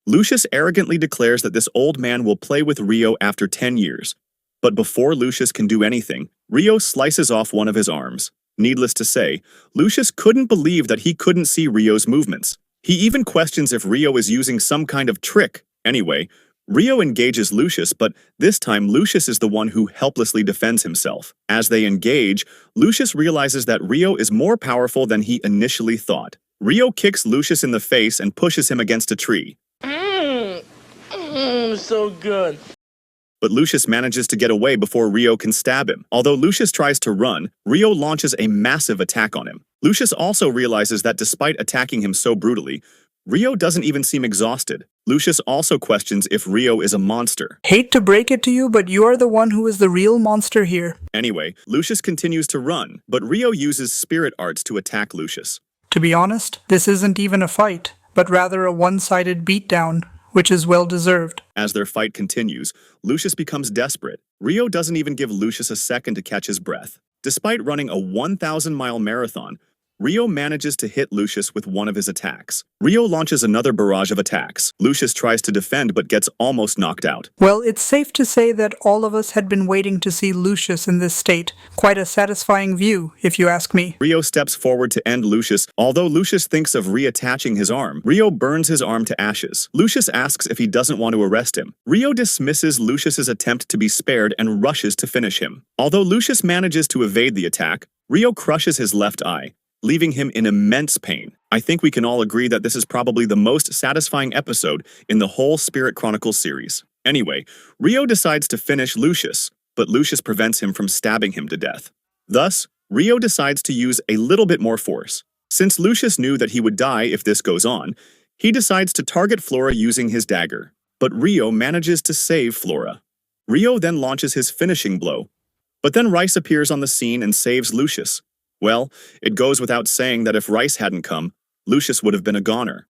Lucius arrogantly declares that this old man will play with Rio after 10 years. But before Lucius can do anything, Rio slices off one of his arms. Needless to say, Lucius couldn't believe that he couldn't see Rio's movements. He even questions if Rio is using some kind of trick. Anyway, Rio engages Lucius, but this time Lucius is the one who helplessly defends himself. As they engage, Lucius realizes that Rio is more powerful than he initially thought. Rio kicks Lucius in the face and pushes him against a tree. So good. But Lucius manages to get away before Rio can stab him. Although Lucius tries to run, Rio launches a massive attack on him. Lucius also realizes that despite attacking him so brutally, Rio doesn't even seem exhausted. Lucius also questions if Rio is a monster. Hate to break it to you, but you are the one who is the real monster here. Anyway, Lucius continues to run, but Rio uses spirit arts to attack Lucius. To be honest, this isn't even a fight, but rather a one-sided beatdown, which is well-deserved. As their fight continues, Lucius becomes desperate. Rio doesn't even give Lucius a second to catch his breath. Despite running a 1,000-mile marathon, Rio manages to hit Lucius with one of his attacks. Rio launches another barrage of attacks. Lucius tries to defend but gets almost knocked out. Well, it's safe to say that all of us had been waiting to see Lucius in this state. Quite a satisfying view, if you ask me. Rio steps forward to end Lucius. Although Lucius thinks of reattaching his arm, Rio burns his arm to ashes. Lucius asks if he doesn't want to arrest him. Rio dismisses Lucius's attempt to be spared and rushes to finish him. Although Lucius manages to evade the attack, Rio crushes his left eye, leaving him in immense pain. I think we can all agree that this is probably the most satisfying episode in the whole Spirit Chronicles series. Anyway, Rio decides to finish Lucius, but Lucius prevents him from stabbing him to death. Thus, Rio decides to use a little bit more force. Since Lucius knew that he would die if this goes on, he decides to target Flora using his dagger. But Rio manages to save Flora. Rio then launches his finishing blow. But then Rice appears on the scene and saves Lucius. Well, it goes without saying that if Rice hadn't come, Lucius would have been a goner.